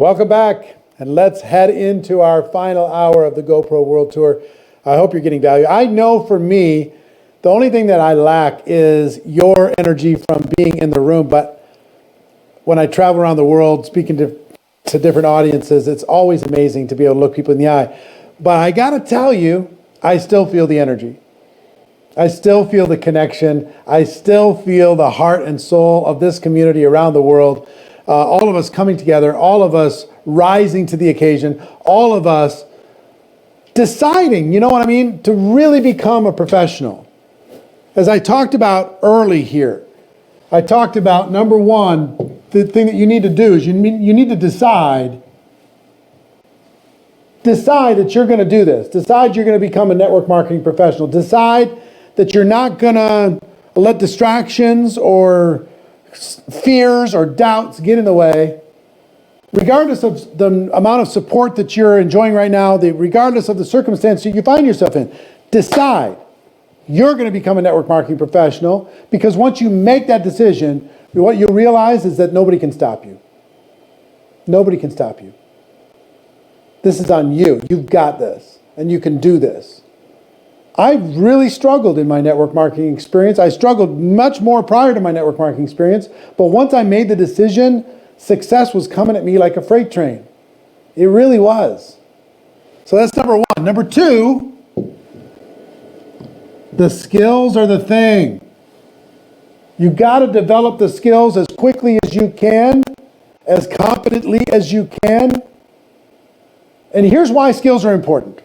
Welcome back, and let's head into our final hour of the GoPro World Tour. I hope you're getting value. I know for me, the only thing that I lack is your energy from being in the room, but when I travel around the world speaking to different audiences, it's always amazing to be able to look people in the eye. But I gotta tell you, I still feel the energy. I still feel the connection. I still feel the heart and soul of this community around the world. All of us coming together, all of us rising to the occasion, all of us deciding, you know what I mean, to really become a professional. As I talked about early here, I talked about, number one, the thing that you need to do is you need to decide that you're going to do this. Decide you're going to become a network marketing professional. Decide that you're not going to let distractions or fears or doubts get in the way. Regardless of the amount of support that you're enjoying right now, regardless of the circumstance that you find yourself in, decide you're going to become a network marketing professional, because once you make that decision, what you'll realize is that nobody can stop you. Nobody can stop you. This is on you. You've got this, and you can do this. I really struggled in my network marketing experience. I struggled much more prior to my network marketing experience, but once I made the decision, success was coming at me like a freight train. It really was. So that's number one. Number two, the skills are the thing. You've got to develop the skills as quickly as you can, as confidently as you can. And here's why skills are important.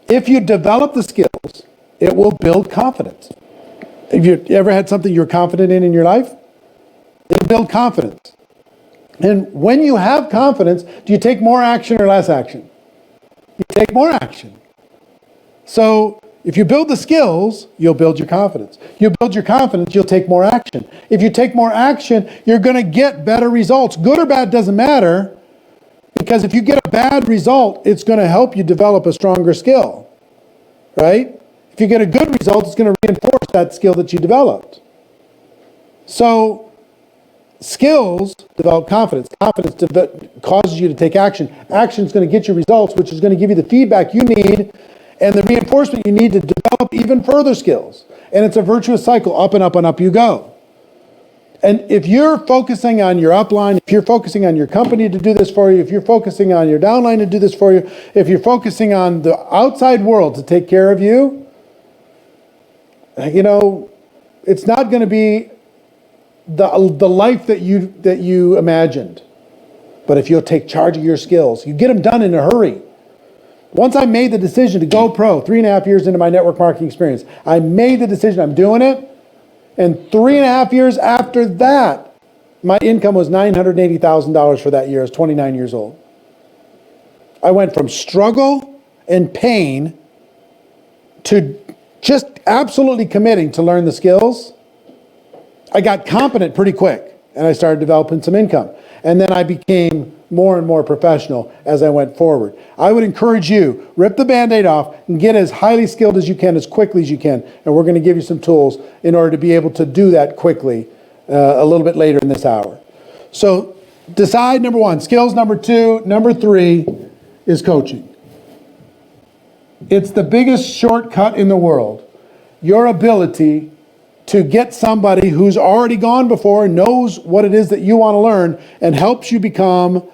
If you develop the skills, it will build confidence. Have you ever had something you're confident in your life? It'll build confidence. And when you have confidence, do you take more action or less action? You take more action. So if you build the skills, you'll build your confidence. You build your confidence, you'll take more action. If you take more action, you're going to get better results. Good or bad doesn't matter, because if you get a bad result, it's going to help you develop a stronger skill, right? If you get a good result, it's going to reinforce that skill that you developed. So skills develop confidence. Confidence causes you to take action. Action is going to get you results, which is going to give you the feedback you need and the reinforcement you need to develop even further skills. And it's a virtuous cycle. Up and up and up you go. And if you're focusing on your upline, if you're focusing on your company to do this for you, if you're focusing on your downline to do this for you, if you're focusing on the outside world to take care of you, you know, it's not going to be the life that you imagined. But if you'll take charge of your skills, you get them done in a hurry. Once I made the decision to go pro, 3.5 years into my network marketing experience, I made the decision, I'm doing it. And 3.5 years after that, my income was $980,000 for that year. I was 29 years old. I went from struggle and pain to just absolutely committing to learn the skills. I got competent pretty quick, and I started developing some income. And then I became more and more professional as I went forward. I would encourage you, rip the Band-Aid off and get as highly skilled as you can, as quickly as you can. And we're going to give you some tools in order to be able to do that quickly a little bit later in this hour. So decide, number one, skills. Number two, number three is coaching. It's the biggest shortcut in the world. Your ability to get somebody who's already gone before, knows what it is that you want to learn, and helps you become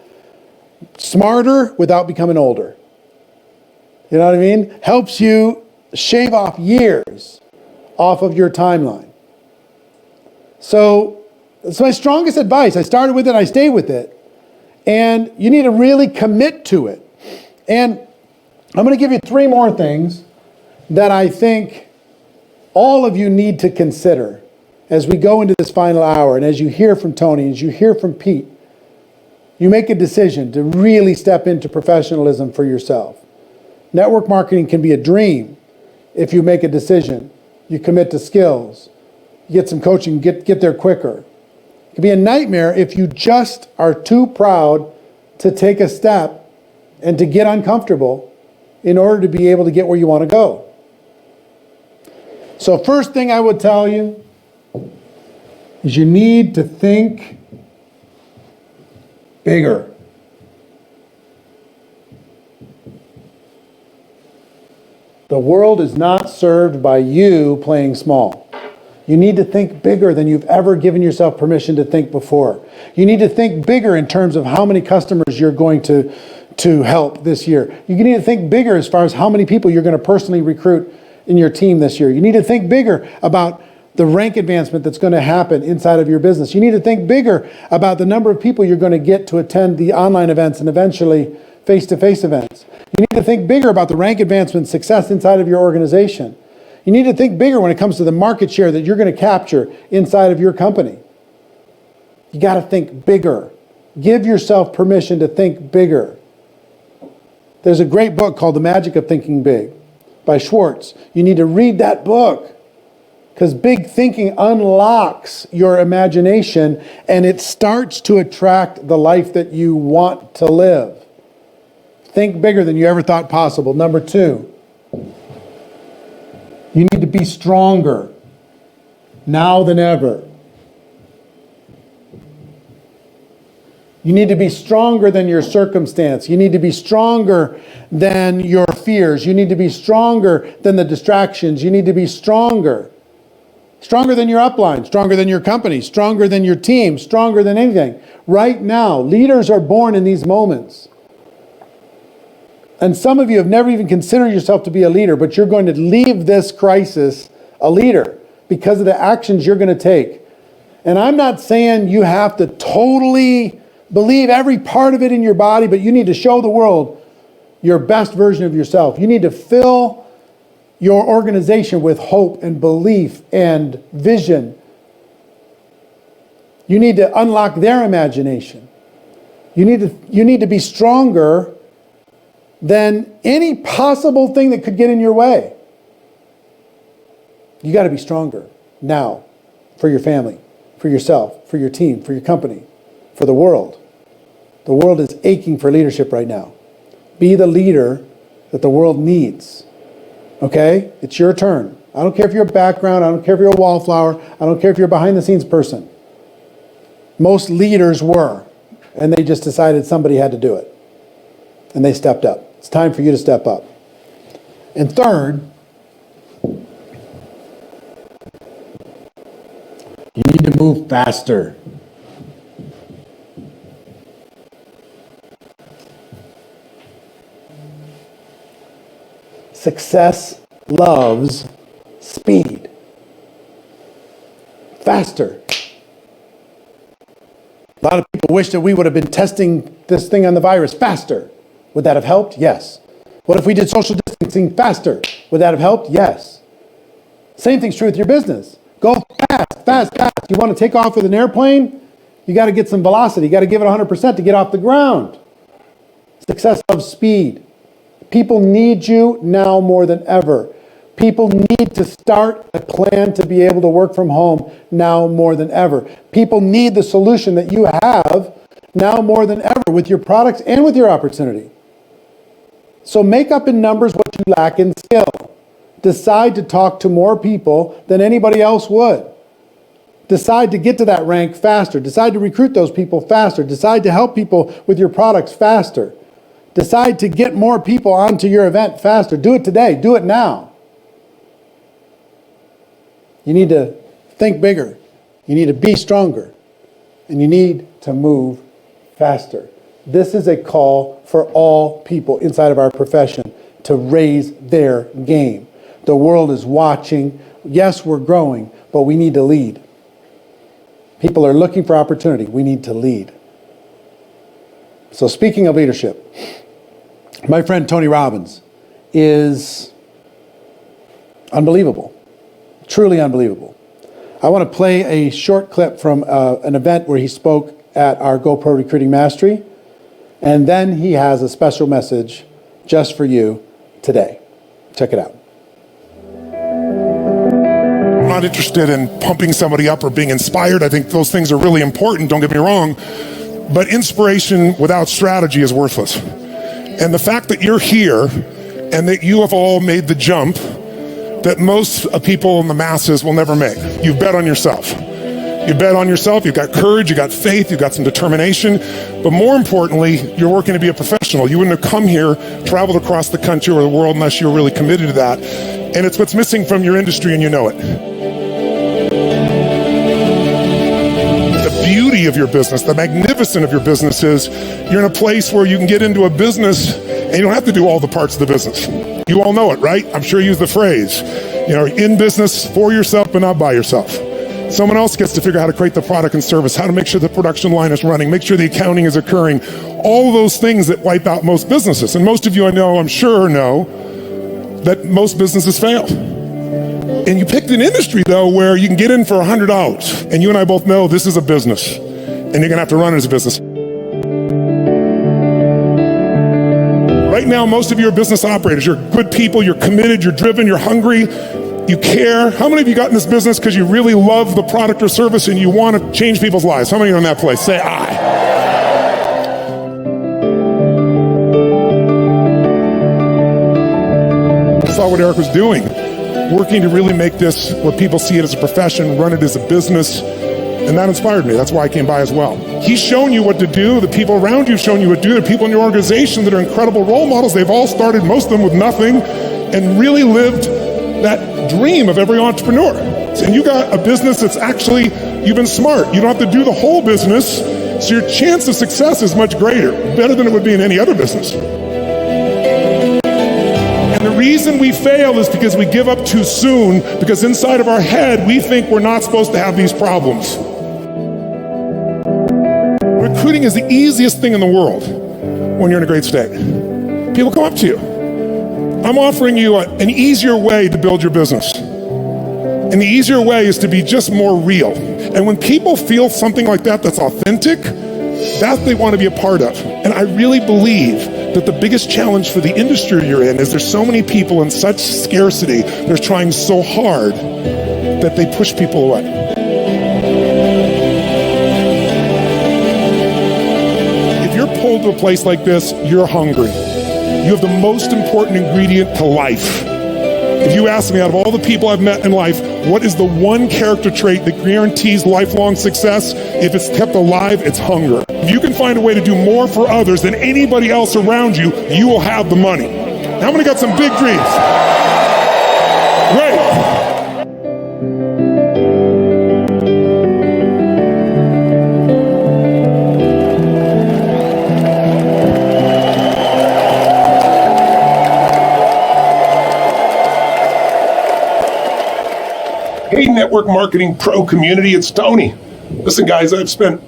smarter without becoming older. You know what I mean? Helps you shave off years off of your timeline. So it's my strongest advice. I started with it, I stay with it. And you need to really commit to it. And I'm going to give you 3 more things that I think all of you need to consider as we go into this final hour, and as you hear from Tony, as you hear from Pete, you make a decision to really step into professionalism for yourself. Network marketing can be a dream if you make a decision. You commit to skills. You get some coaching, get there quicker. It can be a nightmare if you just are too proud to take a step and to get uncomfortable in order to be able to get where you want to go. So first thing I would tell you is you need to think bigger. The world is not served by you playing small. You need to think bigger than you've ever given yourself permission to think before. You need to think bigger in terms of how many customers you're going to help this year. You need to think bigger as far as how many people you're going to personally recruit in your team this year. You need to think bigger about the rank advancement that's going to happen inside of your business. You need to think bigger about the number of people you're going to get to attend the online events and eventually face-to-face events. You need to think bigger about the rank advancement success inside of your organization. You need to think bigger when it comes to the market share that you're going to capture inside of your company. You got to think bigger. Give yourself permission to think bigger. There's a great book called The Magic of Thinking Big by Schwartz. You need to read that book because big thinking unlocks your imagination and it starts to attract the life that you want to live. Think bigger than you ever thought possible. Number 2, you need to be stronger now than ever. You need to be stronger than your circumstance. You need to be stronger than your fears. You need to be stronger than the distractions. You need to be stronger. Stronger than your upline, stronger than your company, stronger than your team, stronger than anything. Right now, leaders are born in these moments. And some of you have never even considered yourself to be a leader, but you're going to leave this crisis a leader because of the actions you're going to take. And I'm not saying you have to totally believe every part of it in your body, but you need to show the world your best version of yourself. You need to fill your organization with hope and belief and vision. You need to unlock their imagination. You need to be stronger than any possible thing that could get in your way. You got to be stronger now for your family, for yourself, for your team, for your company, for the world. The world is aching for leadership right now. Be the leader that the world needs. Okay? It's your turn. I don't care if you're a background. I don't care if you're a wallflower. I don't care if you're a behind-the-scenes person. Most leaders were, and they just decided somebody had to do it. And they stepped up. It's time for you to step up. And third, you need to move faster. Success loves speed. Faster. A lot of people wish that we would have been testing this thing on the virus faster. Would that have helped? Yes. What if we did social distancing faster? Would that have helped? Yes. Same thing's true with your business. Go fast, fast, fast. You want to take off with an airplane? You got to get some velocity. You got to give it 100% to get off the ground. Success loves speed. People need you now more than ever. People need to start a plan to be able to work from home now more than ever. People need the solution that you have now more than ever with your products and with your opportunity. So make up in numbers what you lack in skill. Decide to talk to more people than anybody else would. Decide to get to that rank faster. Decide to recruit those people faster. Decide to help people with your products faster. Decide to get more people onto your event faster. Do it today. Do it now. You need to think bigger. You need to be stronger. And you need to move faster. This is a call for all people inside of our profession to raise their game. The world is watching. Yes, we're growing, but we need to lead. People are looking for opportunity. We need to lead. So speaking of leadership, my friend Tony Robbins is unbelievable, truly unbelievable. I want to play a short clip from an event where he spoke at our GoPro Recruiting Mastery, and then he has a special message just for you today. Check it out. I'm not interested in pumping somebody up or being inspired. I think those things are really important, don't get me wrong, but inspiration without strategy is worthless. And the fact that you're here and that you have all made the jump that most people in the masses will never make. You've bet on yourself. You bet on yourself, you've got courage, you've got faith, you've got some determination, but more importantly, you're working to be a professional. You wouldn't have come here, traveled across the country or the world unless you were really committed to that. And it's what's missing from your industry, and you know it. The beauty of your business, the magnificence of your business is you're in a place where you can get into a business and you don't have to do all the parts of the business. You all know it, right? I'm sure you use the phrase, in business for yourself, but not by yourself. Someone else gets to figure out how to create the product and service, how to make sure the production line is running, make sure the accounting is occurring, all of those things that wipe out most businesses. And most of you I'm sure know that most businesses fail. And you picked an industry, though, where you can get in for $100. And you and I both know this is a business, and you're gonna have to run it as a business. Right now, most of you are business operators. You're good people, you're committed, you're driven, you're hungry, you care. How many of you got in this business because you really love the product or service and you want to change people's lives? How many are in that place? Say aye. I saw what Eric was doing, working to really make this where people see it as a profession, run it as a business, and that inspired me. That's why I came by as well. He's shown you what to do. The people around you have shown you what to do. The people in your organization that are incredible role models. They've all started, most of them, with nothing and really lived that dream of every entrepreneur. And you got a business that's actually, you've been smart. You don't have to do the whole business, so your chance of success is much greater, better than it would be in any other business. And the reason we fail is because we give up too soon, because inside of our head, we think we're not supposed to have these problems. Recruiting is the easiest thing in the world when you're in a great state. People come up to you. I'm offering you an easier way to build your business. And the easier way is to be just more real. And when people feel something like that that's authentic, that they want to be a part of. And I really believe that the biggest challenge for the industry you're in is there's so many people in such scarcity, they're trying so hard that they push people away. If you're pulled to a place like this, you're hungry. You have the most important ingredient to life. If you ask me, out of all the people I've met in life, what is the one character trait that guarantees lifelong success? If it's kept alive, it's hunger. If you can find a way to do more for others than anybody else around you, you will have the money. How many got some big dreams? Great. Hey, Network Marketing Pro community, it's Tony. Listen, guys, I've spent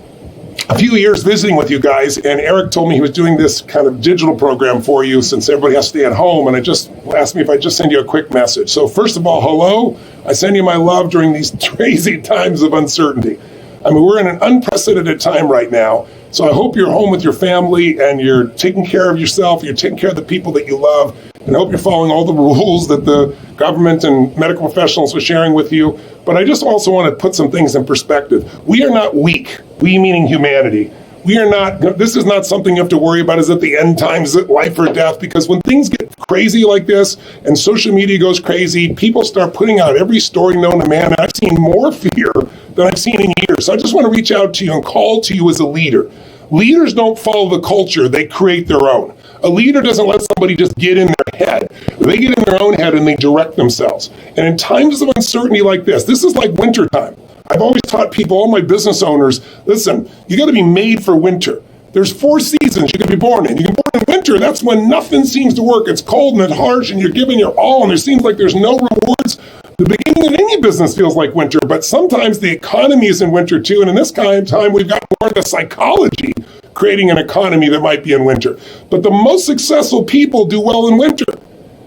a few years visiting with you guys, and Eric told me he was doing this kind of digital program for you since everybody has to stay at home, and I just asked me if I just send you a quick message. So first of all, hello. I send you my love during these crazy times of uncertainty. I mean, we're in an unprecedented time right now, so I hope you're home with your family and you're taking care of yourself, you're taking care of the people that you love, and I hope you're following all the rules that the government and medical professionals are sharing with you. But I just also want to put some things in perspective. We are not weak, we meaning humanity. We are not, this is not something you have to worry about, is at the end times, life or death, because when things get crazy like this and social media goes crazy, people start putting out every story known to man, and I've seen more fear than I've seen in years. So I just want to reach out to you and call to you as a leader. Leaders don't follow the culture, they create their own. A leader doesn't let somebody just get in their head. They get in their own head and they direct themselves. And in times of uncertainty like this is like wintertime. I've always taught people, all my business owners, listen, you got to be made for winter. There's 4 seasons you can be born in. You can be born in winter, that's when nothing seems to work. It's cold and it's harsh and you're giving your all and it seems like there's no rewards. The beginning of any business feels like winter, but sometimes the economy is in winter too. And in this kind of time, we've got more of the psychology creating an economy that might be in winter. But the most successful people do well in winter.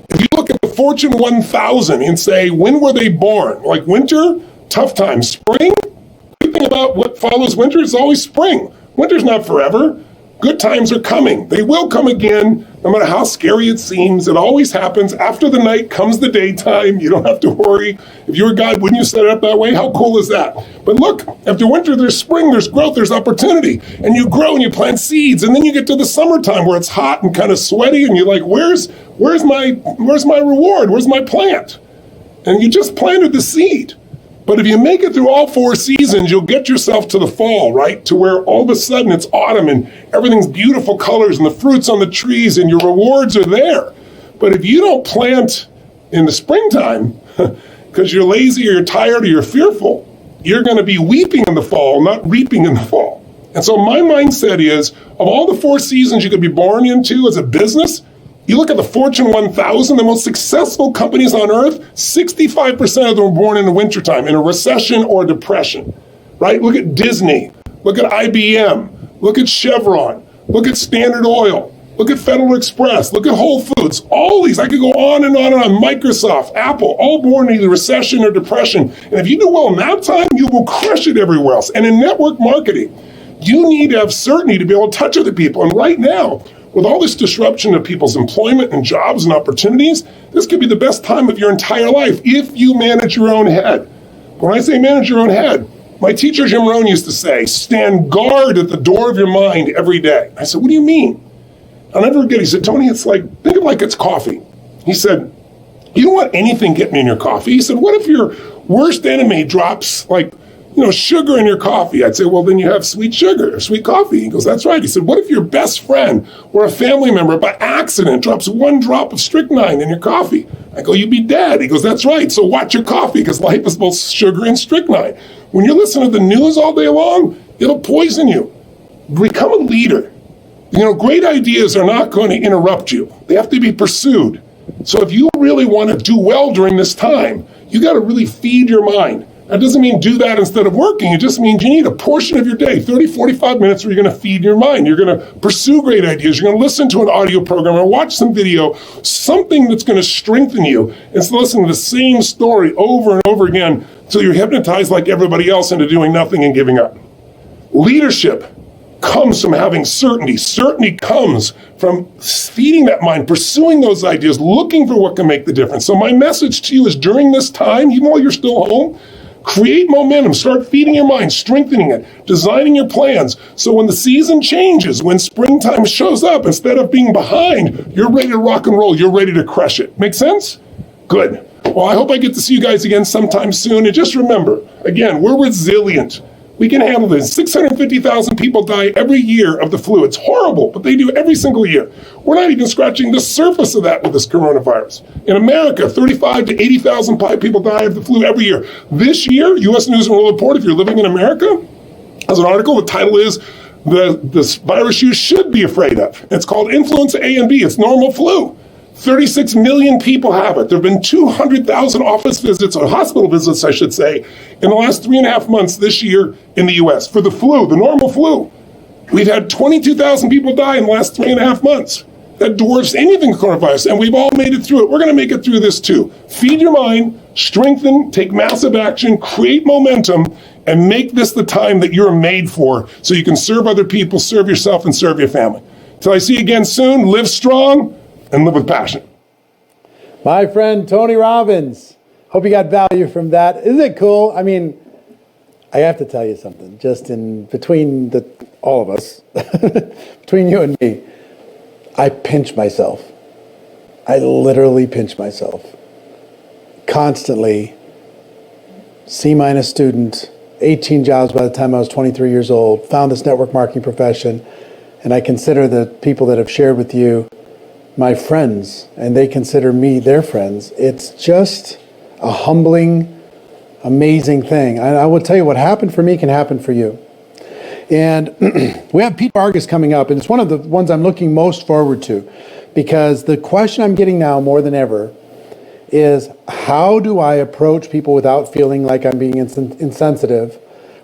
If you look at the Fortune 1000 and say, when were they born? Like winter, tough time. Spring, good thing about what follows winter is always spring. Winter's not forever. Good times are coming. They will come again, no matter how scary it seems. It always happens. After the night comes the daytime. You don't have to worry. If you were God, wouldn't you set it up that way? How cool is that? But look, after winter, there's spring, there's growth, there's opportunity. And you grow and you plant seeds. And then you get to the summertime where it's hot and kind of sweaty. And you're like, where's my reward? Where's my plant? And you just planted the seed. But if you make it through all 4 seasons, you'll get yourself to the fall, right? To where all of a sudden it's autumn and everything's beautiful colors and the fruits on the trees and your rewards are there. But if you don't plant in the springtime, because you're lazy or you're tired or you're fearful, you're going to be weeping in the fall, not reaping in the fall. And so my mindset is, of all the 4 seasons you could be born into as a business, you look at the Fortune 1000, the most successful companies on earth, 65% of them were born in the wintertime, in a recession or a depression, right? Look at Disney, look at IBM, look at Chevron, look at Standard Oil, look at Federal Express, look at Whole Foods, all these, I could go on and on and on, Microsoft, Apple, all born in either recession or depression. And if you do well in that time, you will crush it everywhere else. And in network marketing, you need to have certainty to be able to touch other people. And right now, with all this disruption of people's employment and jobs and opportunities, this could be the best time of your entire life if you manage your own head. When I say manage your own head, my teacher Jim Rohn used to say, stand guard at the door of your mind every day. I said, what do you mean? I'll never forget, he said, Tony, it's like, think of it like it's coffee. He said, you don't want anything getting in your coffee. He said, what if your worst enemy drops sugar in your coffee? I'd say, well, then you have sweet sugar or sweet coffee. He goes, that's right. He said, what if your best friend or a family member by accident drops 1 drop of strychnine in your coffee? I go, you'd be dead. He goes, that's right. So watch your coffee because life is both sugar and strychnine. When you listen to the news all day long, it'll poison you. Become a leader. Great ideas are not going to interrupt you. They have to be pursued. So if you really want to do well during this time, you got to really feed your mind. That doesn't mean do that instead of working. It just means you need a portion of your day, 30, 45 minutes, where you're going to feed your mind. You're going to pursue great ideas. You're going to listen to an audio program or watch some video, something that's going to strengthen you instead of listening to the same story over and over again until you're hypnotized like everybody else into doing nothing and giving up. Leadership comes from having certainty. Certainty comes from feeding that mind, pursuing those ideas, looking for what can make the difference. So my message to you is during this time, even while you're still home, create momentum, start feeding your mind, strengthening it, designing your plans. So when the season changes, when springtime shows up, instead of being behind, you're ready to rock and roll. You're ready to crush it. Make sense? Good. Well, I hope I get to see you guys again sometime soon. And just remember, again, we're resilient. We can handle this. 650,000 people die every year of the flu. It's horrible, but they do every single year. We're not even scratching the surface of that with this coronavirus. In America, 35 to 80,000 people die of the flu every year. This year, U.S. News and World Report, if you're living in America, has an article. The title is, this virus you should be afraid of. It's called Influenza A and B. It's normal flu. 36 million people have it. There have been 200,000 office visits, or hospital visits, I should say, in the last 3.5 months this year in the U.S. for the flu, the normal flu. We've had 22,000 people die in the last 3.5 months. That dwarfs anything coronavirus, and we've all made it through it. We're going to make it through this too. Feed your mind, strengthen, take massive action, create momentum, and make this the time that you're made for so you can serve other people, serve yourself, and serve your family. Till I see you again soon, live strong and live with passion. My friend, Tony Robbins. Hope you got value from that. Isn't it cool? I mean, I have to tell you something, just in between all of us, between you and me, I pinch myself. I literally pinch myself. Constantly, C- student, 18 jobs by the time I was 23 years old, found this network marketing profession, and I consider the people that have shared with you my friends, and they consider me their friends. It's just a humbling, amazing thing. I will tell you, what happened for me can happen for you. And we have Pete Vargas coming up, and it's one of the ones I'm looking most forward to, because the question I'm getting now more than ever is, how do I approach people without feeling like I'm being insensitive,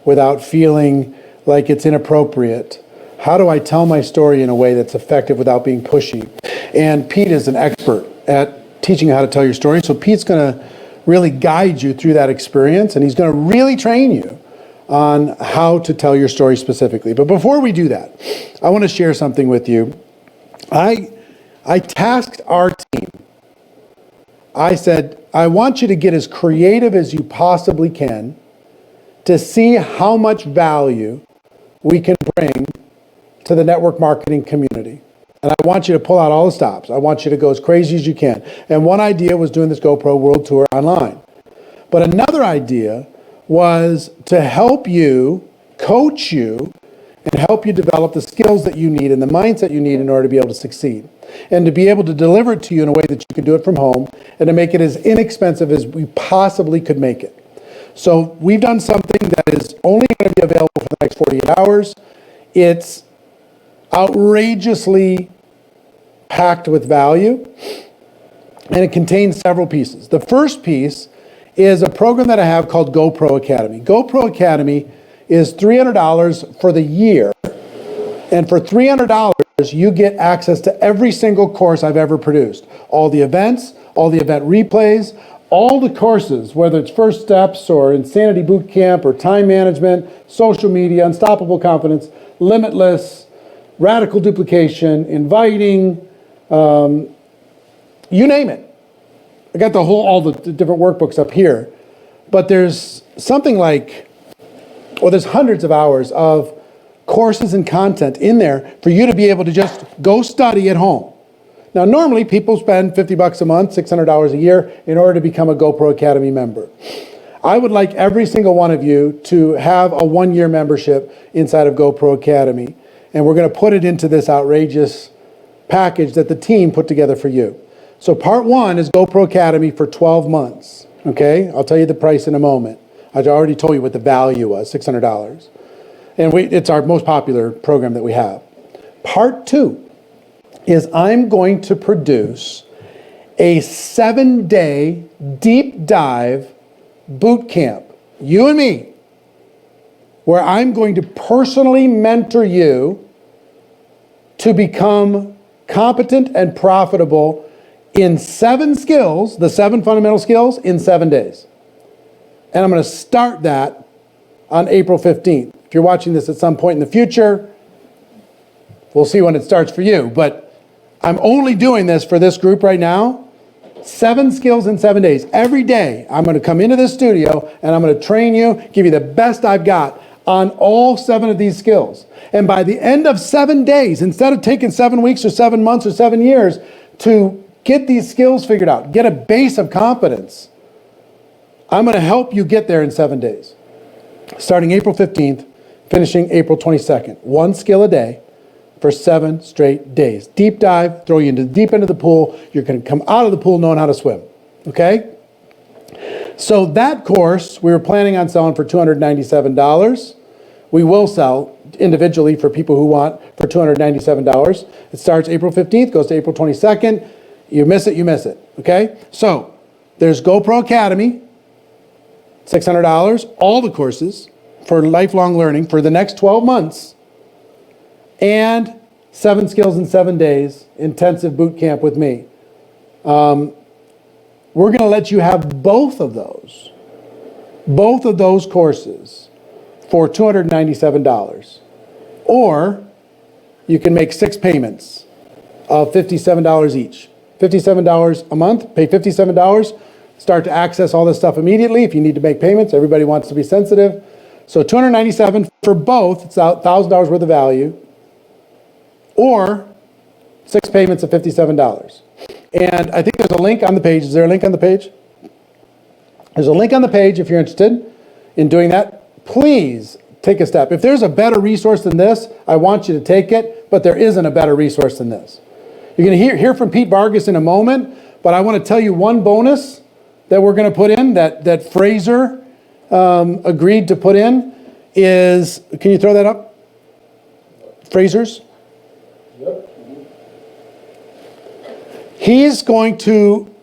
without feeling like it's inappropriate? How do I tell my story in a way that's effective without being pushy? And Pete is an expert at teaching you how to tell your story. So Pete's going to really guide you through that experience, and he's going to really train you on how to tell your story specifically. But before we do that, I want to share something with you. I tasked our team. I said, I want you to get as creative as you possibly can to see how much value we can bring to the network marketing community. And I want you to pull out all the stops. I want you to go as crazy as you can. And one idea was doing this GoPro World Tour online. But another idea was to help you, coach you, and help you develop the skills that you need and the mindset you need in order to be able to succeed. And to be able to deliver it to you in a way that you can do it from home and to make it as inexpensive as we possibly could make it. So we've done something that is only going to be available for the next 48 hours. It's outrageously packed with value, and it contains several pieces. The first piece is a program that I have called GoPro Academy. GoPro Academy is $300 for the year, and for $300 you get access to every single course I've ever produced. All the events, all the event replays, all the courses, whether it's First Steps or Insanity Boot Camp or Time Management, Social Media, Unstoppable Confidence, Limitless, Radical Duplication, Inviting, you name it. I got all the different workbooks up here, but there's something like, well, there's hundreds of hours of courses and content in there for you to be able to just go study at home. Now, normally people spend $50 a month, $600 a year in order to become a GoPro Academy member. I would like every single one of you to have a one-year membership inside of GoPro Academy, and we're going to put it into this outrageous package that the team put together for you. So part one is GoPro Academy for 12 months, okay? I'll tell you the price in a moment. I already told you what the value was, $600. And it's our most popular program that we have. Part two is I'm going to produce a 7-day deep dive boot camp, you and me, where I'm going to personally mentor you to become competent and profitable in 7 skills, the 7 fundamental skills, in 7 days. And I'm going to start that on April 15th. If you're watching this at some point in the future, we'll see when it starts for you. But I'm only doing this for this group right now. 7 skills in 7 days. Every day, I'm going to come into this studio and I'm going to train you, give you the best I've got on all 7 of these skills. And by the end of 7 days, instead of taking 7 weeks or 7 months or 7 years to get these skills figured out, get a base of confidence, I'm going to help you get there in 7 days. Starting April 15th, finishing April 22nd. 1 skill a day for 7 straight days. Deep dive, throw you into the deep end of the pool. You're going to come out of the pool knowing how to swim. Okay? So that course, we were planning on selling for $297. We will sell individually for people who want for $297. It starts April 15th, goes to April 22nd. You miss it, you miss it. Okay? So there's GoPro Academy, $600, all the courses for lifelong learning for the next 12 months, and 7 skills in 7 days, intensive boot camp with me. We're going to let you have both of those courses for $297. Or you can make 6 payments of $57 each. $57 a month, pay $57, start to access all this stuff immediately. If you need to make payments, everybody wants to be sensitive. So $297 for both, it's $1,000 worth of value, or 6 payments of $57. And I think there's a link on the page. Is there a link on the page? There's a link on the page if you're interested in doing that. Please take a step. If there's a better resource than this, I want you to take it, but there isn't a better resource than this. You're going to hear from Pete Vargas in a moment, but I want to tell you one bonus that we're going to put in, that Fraser agreed to put in, is, can you throw that up? Fraser's? Yep. He's going to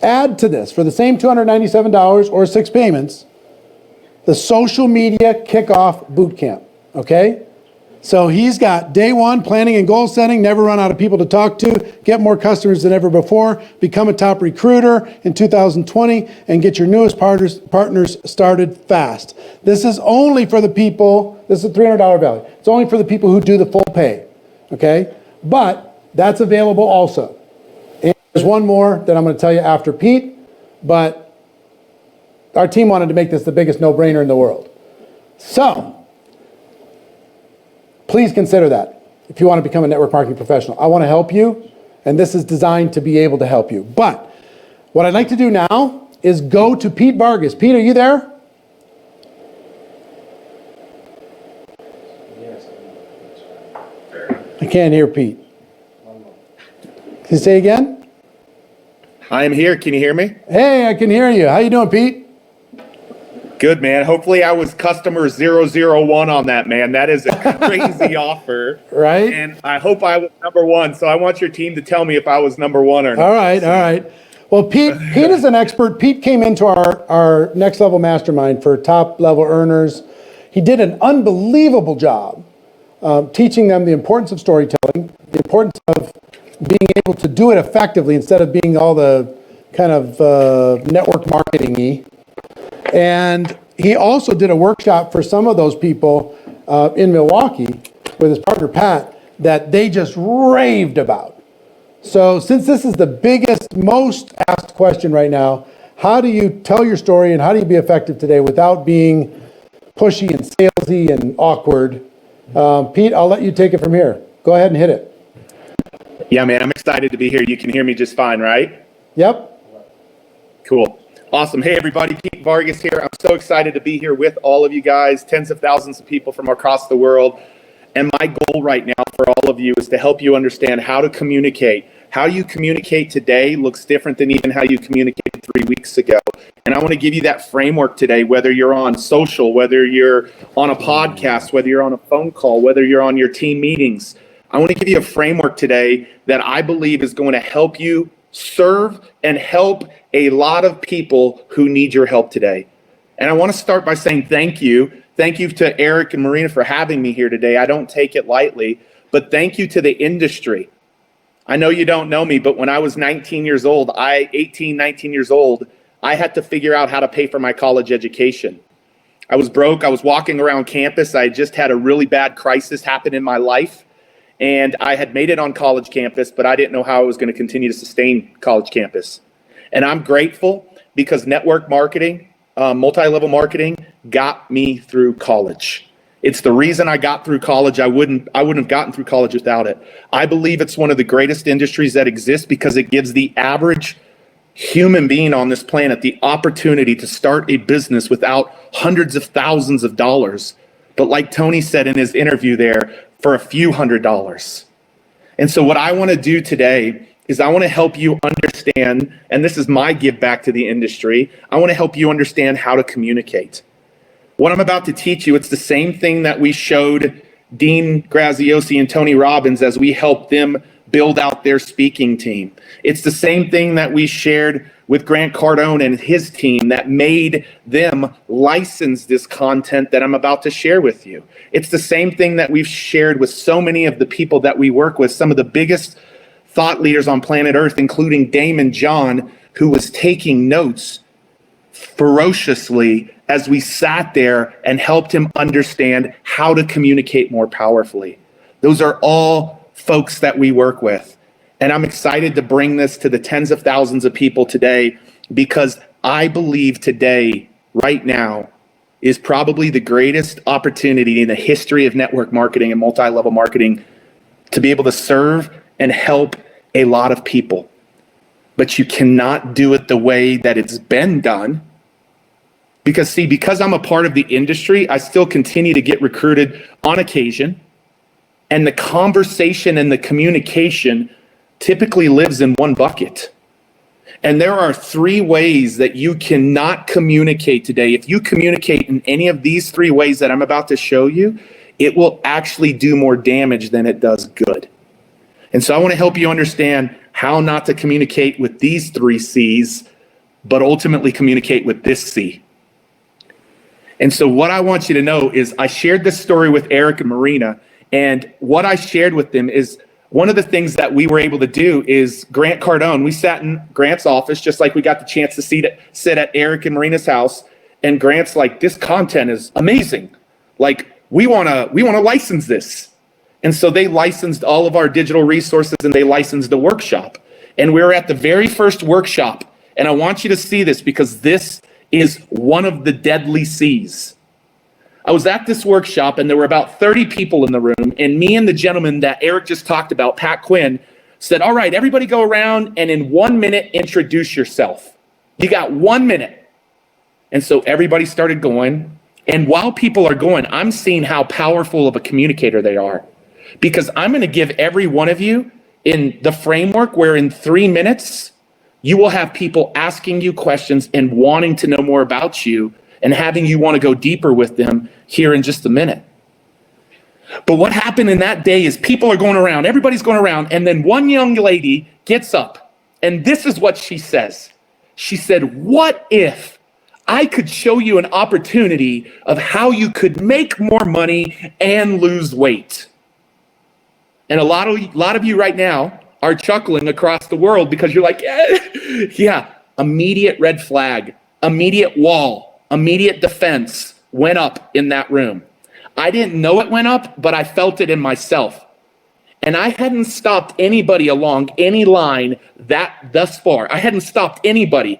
add to this, for the same $297 or 6 payments, the social media kickoff boot camp, okay? So he's got day 1, planning and goal setting, never run out of people to talk to, get more customers than ever before, become a top recruiter in 2020, and get your newest partners started fast. This is only for the people, this is a $300 value. It's only for the people who do the full pay, okay? But that's available also. And there's one more that I'm going to tell you after Pete, but our team wanted to make this the biggest no-brainer in the world. So, please consider that if you want to become a network marketing professional. I want to help you, and this is designed to be able to help you. But what I'd like to do now is go to Pete Vargas. Pete, are you there? I can't hear Pete. Can you say again? I am here. Can you hear me? Hey, I can hear you. How you doing, Pete? Good, man. Hopefully I was customer 001 on that, man. That is a crazy offer. Right? And I hope I was number one. So I want your team to tell me if I was number one or not. All right. Well, Pete is an expert. Pete came into our next level mastermind for top level earners. He did an unbelievable job teaching them the importance of storytelling, the importance of being able to do it effectively instead of being all the kind of network marketing-y. And he also did a workshop for some of those people in Milwaukee with his partner, Pat, that they just raved about. So since this is the biggest, most asked question right now, how do you tell your story and how do you be effective today without being pushy and salesy and awkward? Pete, I'll let you take it from here. Go ahead and hit it. Yeah, man, I'm excited to be here. You can hear me just fine, right? Yep. Cool. Awesome. Hey, everybody. Pete Vargas here. I'm so excited to be here with all of you guys, tens of thousands of people from across the world. And my goal right now for all of you is to help you understand how to communicate. How you communicate today looks different than even how you communicated 3 weeks ago. And I want to give you that framework today, whether you're on social, whether you're on a podcast, whether you're on a phone call, whether you're on your team meetings. I want to give you a framework today that I believe is going to help you serve and help a lot of people who need your help today. And I want to start by saying thank you. Thank you to Eric and Marina for having me here today. I don't take it lightly, but thank you to the industry. I know you don't know me, but when I was 19 years old, 19 years old, I had to figure out how to pay for my college education. I was broke. I was walking around campus. I just had a really bad crisis happen in my life. And I had made it on college campus, but I didn't know how I was going to continue to sustain college campus. And I'm grateful because network marketing, multi-level marketing got me through college. It's the reason I got through college. I wouldn't have gotten through college without it. I believe it's one of the greatest industries that exists because it gives the average human being on this planet the opportunity to start a business without hundreds of thousands of dollars. But like Tony said in his interview there, for a few $100s. And so what I want to do today is I want to help you understand, and this is my give back to the industry, I want to help you understand how to communicate. What I'm about to teach you, it's the same thing that we showed Dean Graziosi and Tony Robbins as we helped them build out their speaking team. It's the same thing that we shared with Grant Cardone and his team that made them license this content that I'm about to share with you. It's the same thing that we've shared with so many of the people that we work with, some of the biggest thought leaders on planet Earth, including Damon John, who was taking notes ferociously as we sat there and helped him understand how to communicate more powerfully. Those are all folks that we work with. And I'm excited to bring this to the tens of thousands of people today because I believe today, right now, is probably the greatest opportunity in the history of network marketing and multi-level marketing to be able to serve and help a lot of people. But you cannot do it the way that it's been done. Because I'm a part of the industry, I still continue to get recruited on occasion. And the conversation and the communication typically lives in one bucket. And there are 3 ways that you cannot communicate today. If you communicate in any of these 3 ways that I'm about to show you, it will actually do more damage than it does good. And so I want to help you understand how not to communicate with these 3 C's, but ultimately communicate with this C. And so what I want you to know is I shared this story with Eric and Marina, and what I shared with them is one of the things that we were able to do is Grant Cardone, we sat in Grant's office, just like we got the chance to sit at Eric and Marina's house. And Grant's like, this content is amazing. Like, we want to license this. And so they licensed all of our digital resources and they licensed the workshop. And we were at the very first workshop. And I want you to see this because this is one of the deadly C's. I was at this workshop and there were about 30 people in the room, and me and the gentleman that Eric just talked about, Pat Quinn, said, all right, everybody go around and in 1 minute introduce yourself. You got 1 minute. And so everybody started going. And while people are going, I'm seeing how powerful of a communicator they are. because I'm going to give every one of you in the framework where in 3 minutes, you will have people asking you questions and wanting to know more about you and having you want to go deeper with them here in just a minute. But what happened in that day is people are going around, everybody's going around, and then one young lady gets up, and this is what she says. She said, "What if I could show you an opportunity of how you could make more money and lose weight?" And a lot of you right now are chuckling across the world because you're like, yeah, immediate red flag, immediate wall, immediate defense went up in that room. I didn't know it went up, but I felt it in myself. And I hadn't stopped anybody along any line that thus far. I hadn't stopped anybody.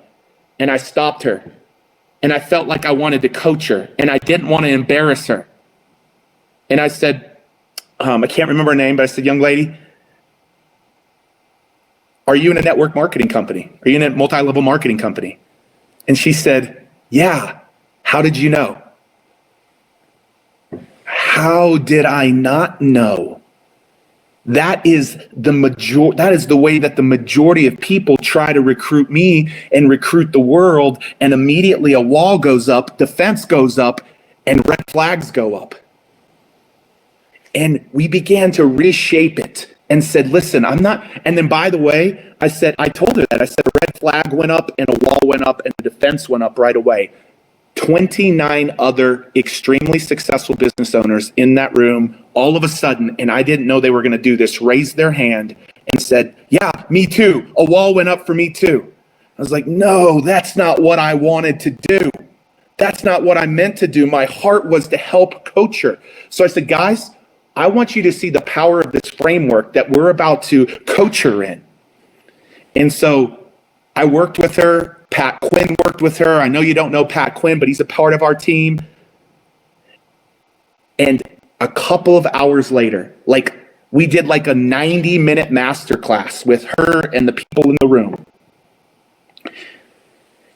And I stopped her. And I felt like I wanted to coach her. And I didn't want to embarrass her. And I said, I can't remember her name, but I said, "Young lady, are you in a network marketing company? Are you in a multi-level marketing company?" And she said, "Yeah. How did you know?" How did I not know? That is the way that the majority of people try to recruit me and recruit the world, and immediately a wall goes up, defense goes up, and red flags go up. And we began to reshape it and said, "Listen, I'm not," and then by the way, I told her that, I said a red flag went up and a wall went up and the defense went up right away. 29 other extremely successful business owners in that room, all of a sudden, and I didn't know they were going to do this, raised their hand and said, "Yeah, me too. A wall went up for me too." I was like, "No, that's not what I wanted to do. That's not what I meant to do. My heart was to help coach her." So I said, "Guys, I want you to see the power of this framework that we're about to coach her in." And so I worked with her. Pat Quinn worked with her. I know you don't know Pat Quinn, but he's a part of our team. And a couple of hours later, we did a 90-minute masterclass with her and the people in the room.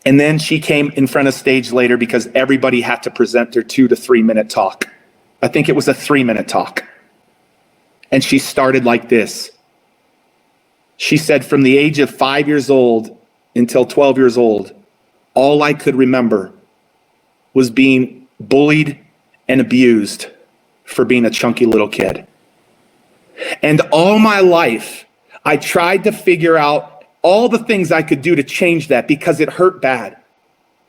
And then she came in front of stage later because everybody had to present their 2 to 3 minute talk. I think it was a 3-minute talk. And she started like this. She said, "From the age of 5 years old until 12 years old, all I could remember was being bullied and abused for being a chunky little kid. And all my life, I tried to figure out all the things I could do to change that because it hurt bad.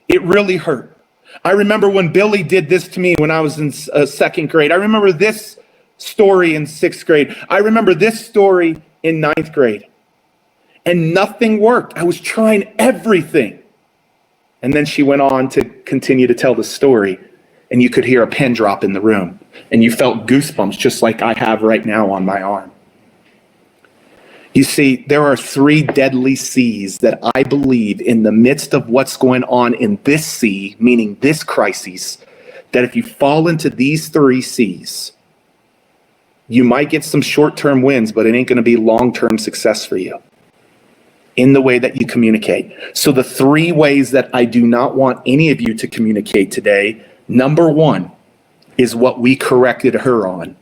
It really hurt. I remember when Billy did this to me when I was in 2nd grade. I remember this story in 6th grade. I remember this story in 9th grade. And nothing worked. I was trying everything. And then she went on to continue to tell the story. And you could hear a pin drop in the room. And you felt goosebumps just like I have right now on my arm. You see, there are 3 deadly C's that I believe in the midst of what's going on in this C, meaning this crisis, that if you fall into these 3 C's, you might get some short-term wins, but it ain't going to be long-term success for you in the way that you communicate. So the 3 ways that I do not want any of you to communicate today, number 1 is what we corrected her on.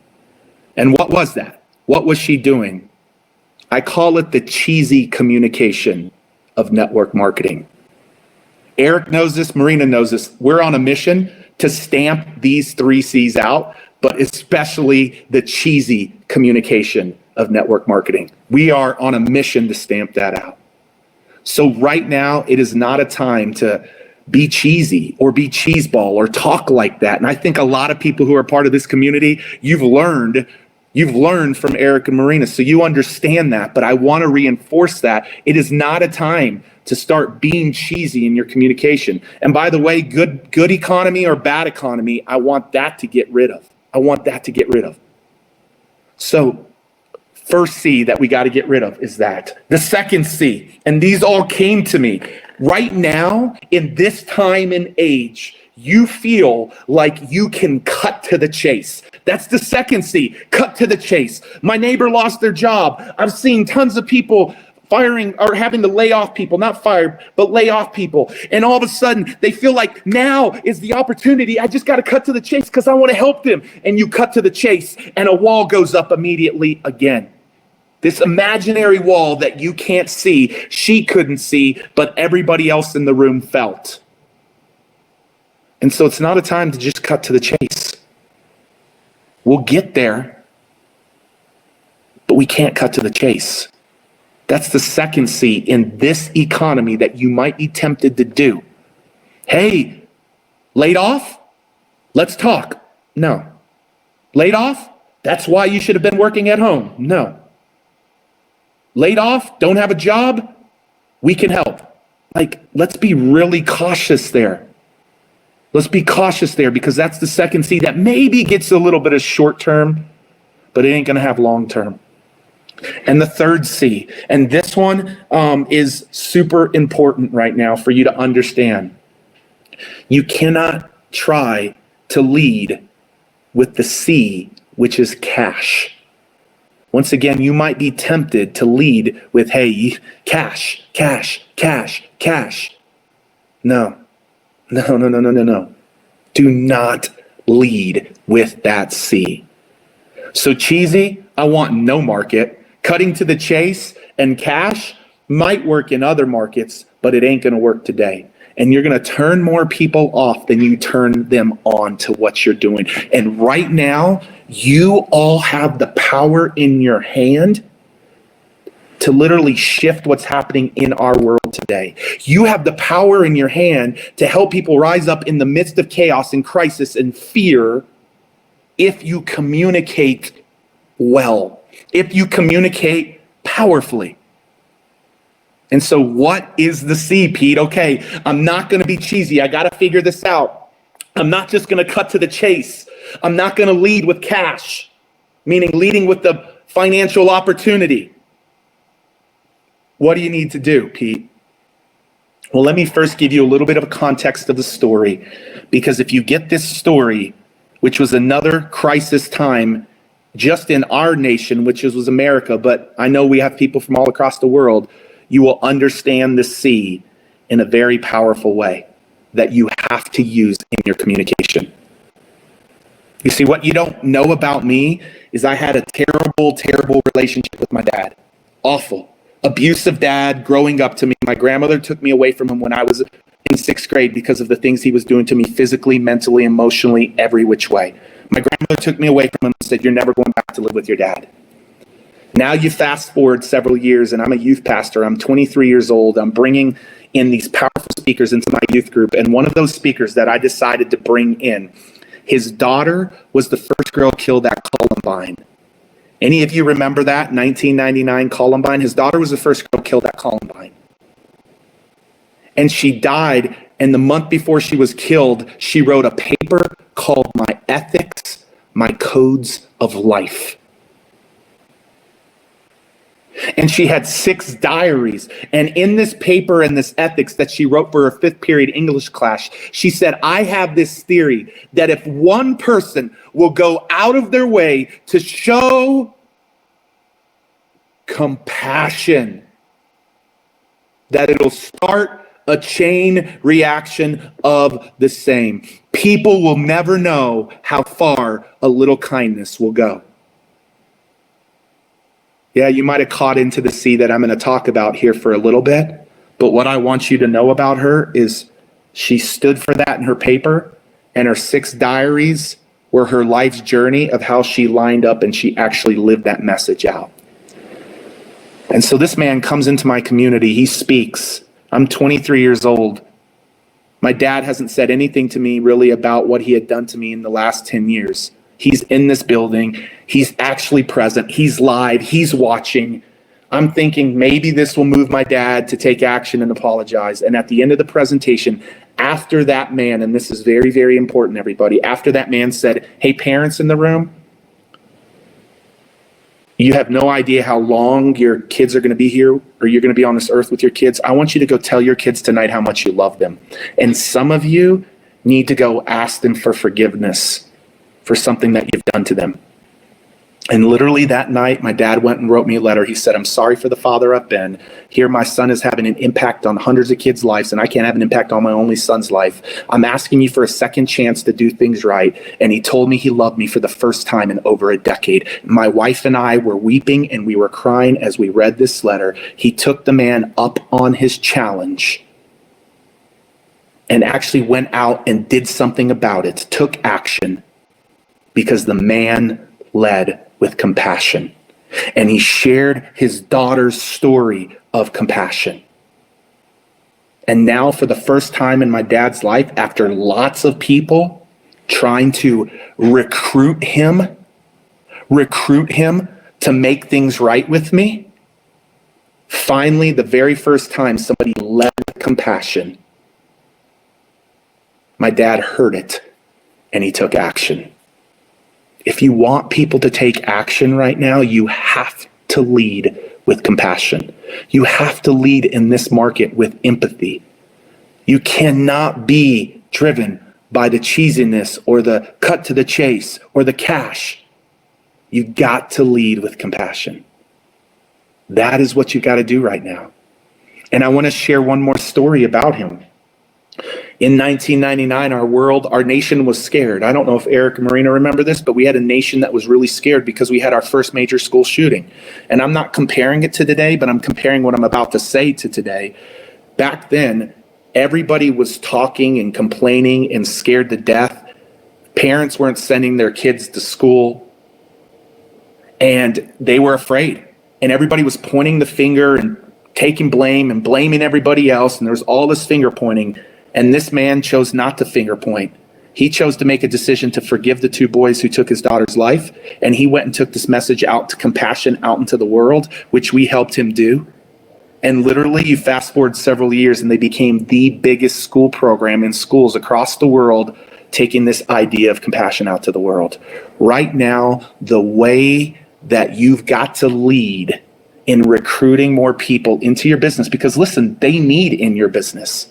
And what was that? What was she doing? I call it the cheesy communication of network marketing. Eric knows this, Marina knows this. We're on a mission to stamp these 3 C's out, but especially the cheesy communication of network marketing. We are on a mission to stamp that out. So right now, it is not a time to be cheesy or be cheeseball or talk like that. And I think a lot of people who are part of this community, you've learned from Eric and Marina, so you understand that. But I want to reinforce that it is not a time to start being cheesy in your communication. And by the way, good economy or bad economy, I want that to get rid of. So first C that we got to get rid of is that. The second C, and these all came to me. Right now, in this time and age, you feel like you can cut to the chase. That's the second C, cut to the chase. My neighbor lost their job. I've seen tons of people firing or having to lay off people, not fire, but lay off people. And all of a sudden they feel like now is the opportunity. I just got to cut to the chase because I want to help them. And you cut to the chase and a wall goes up immediately again. This imaginary wall that you can't see, she couldn't see, but everybody else in the room felt. And so it's not a time to just cut to the chase. We'll get there, but we can't cut to the chase. That's the second C in this economy that you might be tempted to do. Hey, laid off? Let's talk. No. Laid off? That's why you should have been working at home. No. Laid off? Don't have a job? We can help. Like, let's be really cautious there. Let's be cautious there because that's the second C that maybe gets a little bit of short term, but it ain't going to have long term. And the third C, and this one is super important right now for you to understand. You cannot try to lead with the C, which is cash. Once again, you might be tempted to lead with, hey, cash, cash, cash, cash. No. No. Do not lead with that C. So cheesy, I want no market. Cutting to the chase and cash might work in other markets, but it ain't going to work today. And you're going to turn more people off than you turn them on to what you're doing. And right now, you all have the power in your hand to literally shift what's happening in our world today. You have the power in your hand to help people rise up in the midst of chaos and crisis and fear if you communicate well, if you communicate powerfully. And so what is the C, Pete? Okay, I'm not going to be cheesy. I got to figure this out. I'm not just going to cut to the chase. I'm not going to lead with cash, meaning leading with the financial opportunity. What do you need to do, Pete? Well, let me first give you a little bit of a context of the story, because if you get this story, which was another crisis time just in our nation, which was America, but I know we have people from all across the world, you will understand the C in a very powerful way that you have to use in your communication. You see, what you don't know about me is I had a terrible, terrible relationship with my dad. Awful. Abusive dad growing up to me. My grandmother took me away from him when I was in 6th grade because of the things he was doing to me physically, mentally, emotionally, every which way. My grandmother took me away from him and said, "You're never going back to live with your dad." Now you fast forward several years and I'm a youth pastor. I'm 23 years old. I'm bringing in these powerful speakers into my youth group. And one of those speakers that I decided to bring in, his daughter was the first girl killed at Columbine. Any of you remember that? 1999 Columbine? His daughter was the first girl killed at Columbine. And she died, and the month before she was killed, she wrote a paper called My Ethics, My Codes of Life. And she had 6 diaries. And in this paper and this ethics that she wrote for her 5th period English class, she said, I have this theory that if one person will go out of their way to show compassion, that it'll start a chain reaction of the same. People will never know how far a little kindness will go. Yeah, you might have caught into the C that I'm going to talk about here for a little bit, but what I want you to know about her is she stood for that in her paper, and her 6 diaries were her life's journey of how she lined up and she actually lived that message out. And so this man comes into my community, he speaks. I'm 23 years old. My dad hasn't said anything to me really about what he had done to me in the last 10 years. He's in this building. He's actually present. He's live. He's watching. I'm thinking maybe this will move my dad to take action and apologize. And at the end of the presentation, after that man, and this is very, very important, everybody, after that man said, hey, parents in the room, you have no idea how long your kids are going to be here, or you're going to be on this earth with your kids. I want you to go tell your kids tonight how much you love them. And some of you need to go ask them for forgiveness for something that you've done to them. And literally that night, my dad went and wrote me a letter. He said, I'm sorry for the father I've been. Here, my son is having an impact on hundreds of kids' lives, and I can't have an impact on my only son's life. I'm asking you for a second chance to do things right. And he told me he loved me for the first time in over a decade. My wife and I were weeping and we were crying as we read this letter. He took the man up on his challenge and actually went out and did something about it, took action, because the man led with compassion. And he shared his daughter's story of compassion. And now, for the first time in my dad's life, after lots of people trying to recruit him to make things right with me, finally, the very first time somebody led with compassion, my dad heard it and he took action. If you want people to take action right now, you have to lead with compassion. You have to lead in this market with empathy. You cannot be driven by the cheesiness or the cut to the chase or the cash. You got to lead with compassion. That is what you got to do right now. And I want to share one more story about him. In 1999, our nation was scared. I don't know if Eric and Marina remember this, but we had a nation that was really scared because we had our first major school shooting. And I'm not comparing it to today, but I'm comparing what I'm about to say to today. Back then, everybody was talking and complaining and scared to death. Parents weren't sending their kids to school, and they were afraid. And everybody was pointing the finger and taking blame and blaming everybody else. And there was all this finger pointing. And this man chose not to finger point. He chose to make a decision to forgive the two boys who took his daughter's life. And he went and took this message out to compassion out into the world, which we helped him do. And literally, you fast forward several years and they became the biggest school program in schools across the world, taking this idea of compassion out to the world. Right now, the way that you've got to lead in recruiting more people into your business, because listen, they need in your business.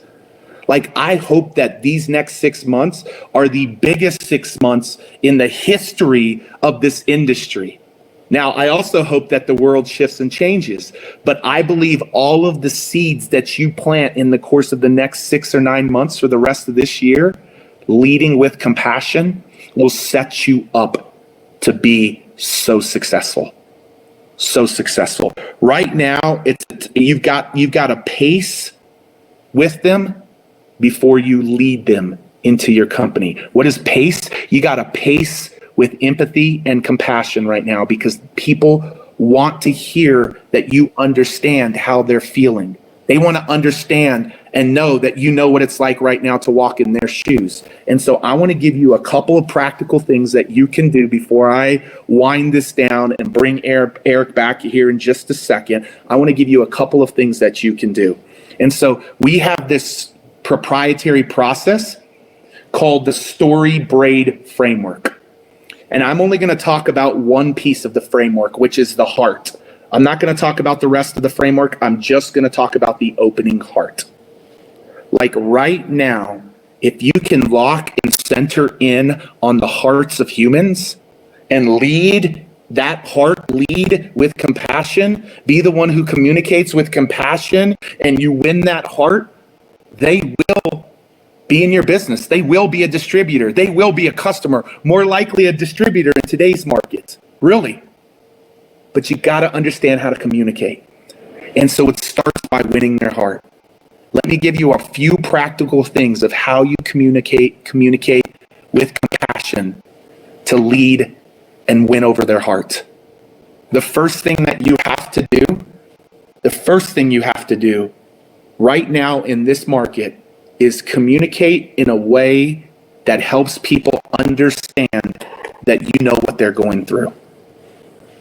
Like, I hope that these next 6 months are the biggest 6 months in the history of this industry. Now, I also hope that the world shifts and changes, but I believe all of the seeds that you plant in the course of the next 6 or 9 months for the rest of this year, leading with compassion, will set you up to be so successful. So successful. Right now, you've got a pace with them before you lead them into your company. What is pace? You got to pace with empathy and compassion right now, because people want to hear that you understand how they're feeling. They want to understand and know that you know what it's like right now to walk in their shoes. And so I want to give you a couple of practical things that you can do before I wind this down and bring Eric back here in just a second. I want to give you a couple of things that you can do. And so we have this proprietary process called the Story Braid Framework. And I'm only going to talk about one piece of the framework, which is the heart. I'm not going to talk about the rest of the framework. I'm just going to talk about the opening heart. Like right now, if you can lock and center in on the hearts of humans and lead that heart, lead with compassion, be the one who communicates with compassion, and you win that heart, they will be in your business. They will be a distributor. They will be a customer, more likely a distributor in today's market, really. But you got to understand how to communicate. And so it starts by winning their heart. Let me give you a few practical things of how you communicate with compassion to lead and win over their heart. The first thing you have to do right now in this market is communicate in a way that helps people understand that you know what they're going through.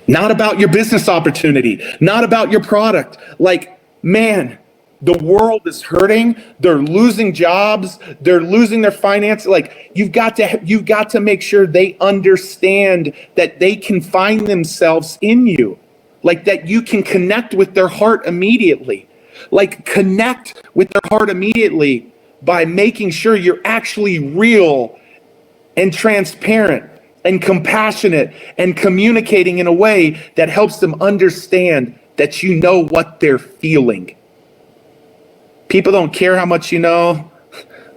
Not about your business opportunity, not about your product. Like, man, the world is hurting. They're losing jobs. They're losing their finances. Like, you've got to make sure they understand that they can find themselves in you. Like, that you can connect with their heart immediately. Like, connect with their heart immediately by making sure you're actually real and transparent and compassionate and communicating in a way that helps them understand that you know what they're feeling. People don't care how much you know.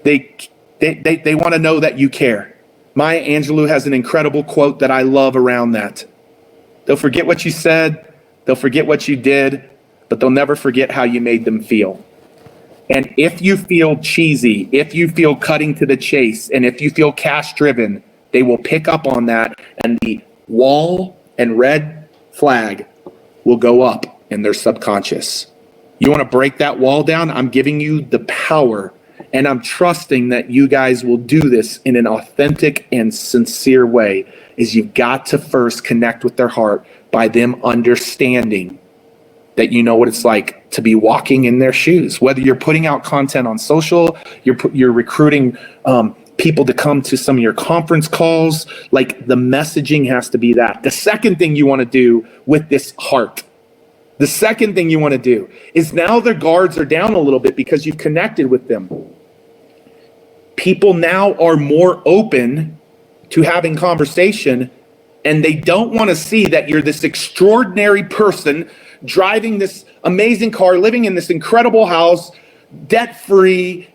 They want to know that you care. Maya Angelou has an incredible quote that I love around that. They'll forget what you said, they'll forget what you did, but they'll never forget how you made them feel. And if you feel cheesy, if you feel cutting to the chase, and if you feel cash driven, they will pick up on that, and the wall and red flag will go up in their subconscious. You want to break that wall down? I'm giving you the power, and I'm trusting that you guys will do this in an authentic and sincere way. Is you've got to first connect with their heart by them understanding that you know what it's like to be walking in their shoes. Whether you're putting out content on social, you're recruiting people to come to some of your conference calls, like the messaging has to be that. The second thing you want to do with this heart, the second thing you want to do is now their guards are down a little bit because you've connected with them. People now are more open to having conversation, and they don't want to see that you're this extraordinary person driving this amazing car, living in this incredible house, debt-free,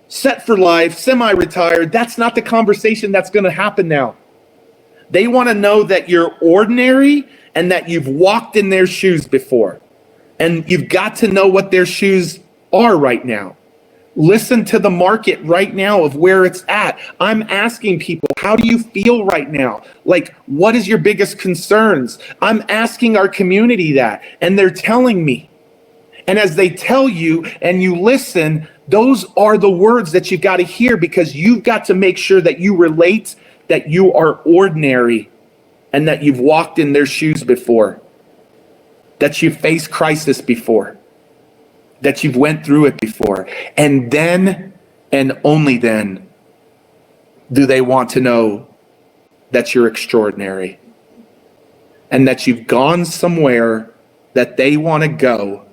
set for life, semi-retired. That's not the conversation that's going to happen now. They want to know that you're ordinary and that you've walked in their shoes before. And you've got to know what their shoes are right now. Listen to the market right now of where it's at. I'm asking people, how do you feel right now? Like, what is your biggest concerns? I'm asking our community that, and they're telling me. And as they tell you and you listen, those are the words that you've got to hear, because you've got to make sure that you relate, that you are ordinary, and that you've walked in their shoes before, that you've faced crisis before, that you've went through it before. And then, and only then, do they want to know that you're extraordinary and that you've gone somewhere that they want to go,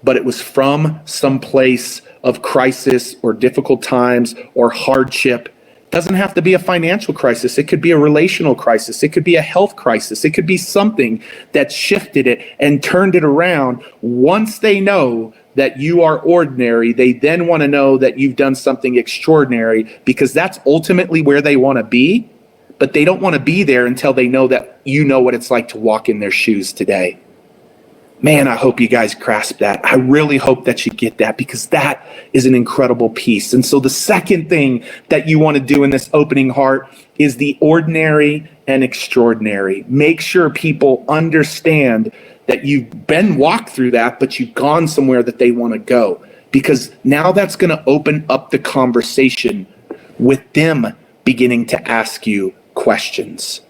but it was from some place of crisis or difficult times or hardship. Doesn't have to be a financial crisis. It could be a relational crisis. It could be a health crisis. It could be something that shifted it and turned it around. Once they know that you are ordinary, they then want to know that you've done something extraordinary, because that's ultimately where they want to be. But they don't want to be there until they know that you know what it's like to walk in their shoes today. Man, I hope you guys grasp that. I really hope that you get that, because that is an incredible piece. And so the second thing that you want to do in this opening heart is the ordinary and extraordinary. Make sure people understand that you've been walked through that, but you've gone somewhere that they want to go, because now that's going to open up the conversation with them beginning to ask you questions.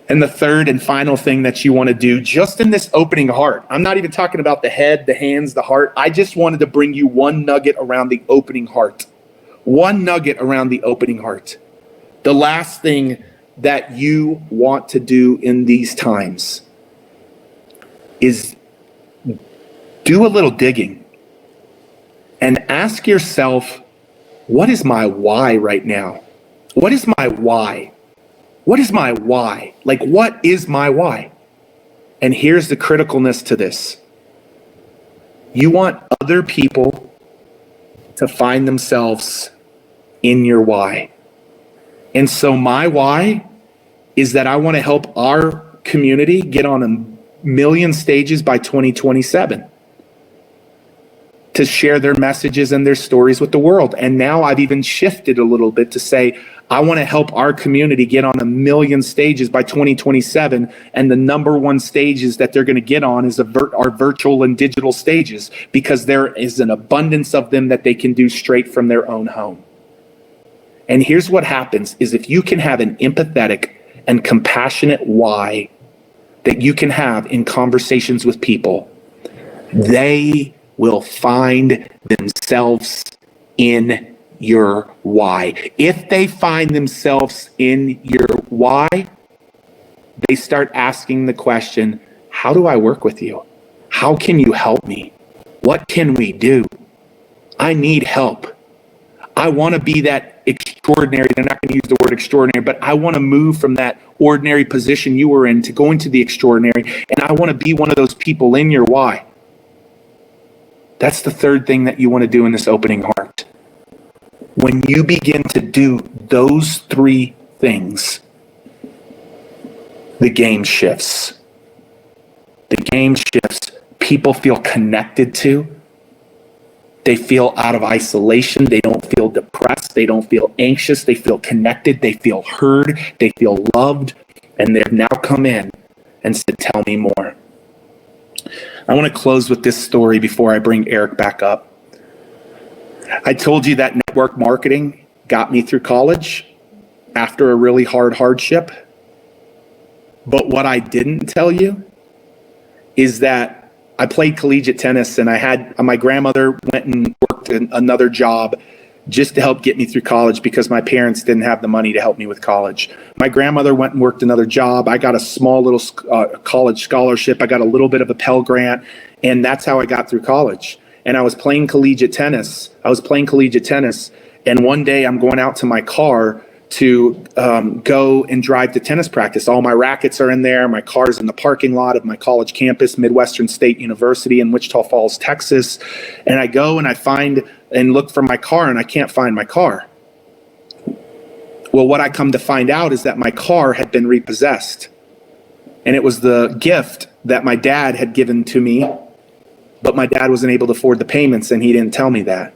And the third and final thing that you want to do just in this opening heart, I'm not even talking about the head, the hands, the heart. I just wanted to bring you one nugget around the opening heart. One nugget around the opening heart. The last thing that you want to do in these times is do a little digging and ask yourself, what is my why right now? What is my why? What is my why? Like, what is my why? And here's the criticalness to this. You want other people to find themselves in your why. And so my why is that I want to help our community get on 1 million stages by 2027 to share their messages and their stories with the world. And now I've even shifted a little bit to say, I want to help our community get on 1 million stages by 2027. And the number one stages that they're going to get on is our virtual and digital stages, because there is an abundance of them that they can do straight from their own home. And here's what happens is, if you can have an empathetic and compassionate why that you can have in conversations with people, they will find themselves in your why. If they find themselves in your why, they start asking the question, how do I work with you? How can you help me? What can we do? I need help. I want to be that extraordinary. They're not going to use the word extraordinary, but I want to move from that ordinary position you were in to go into the extraordinary. And I want to be one of those people in your why. That's the third thing that you want to do in this opening heart. When you begin to do those three things, the game shifts. The game shifts. People feel connected to. They feel out of isolation. They don't feel depressed. They don't feel anxious. They feel connected. They feel heard. They feel loved. And they've now come in and said, tell me more. I want to close with this story before I bring Eric back up. I told you that network marketing got me through college after a really hard hardship. But what I didn't tell you is that I played collegiate tennis, and my grandmother went and worked another job just to help get me through college because my parents didn't have the money to help me with college. My grandmother went and worked another job. I got a small little college scholarship. I got a little bit of a Pell Grant, and that's how I got through college. And I was playing collegiate tennis. And one day I'm going out to my car to go and drive to tennis practice. All my rackets are in there. My car's in the parking lot of my college campus, Midwestern State University in Wichita Falls, Texas. And I go and I find and look for my car, and I can't find my car. Well, what I come to find out is that my car had been repossessed. And it was the gift that my dad had given to me, but my dad wasn't able to afford the payments, and he didn't tell me that.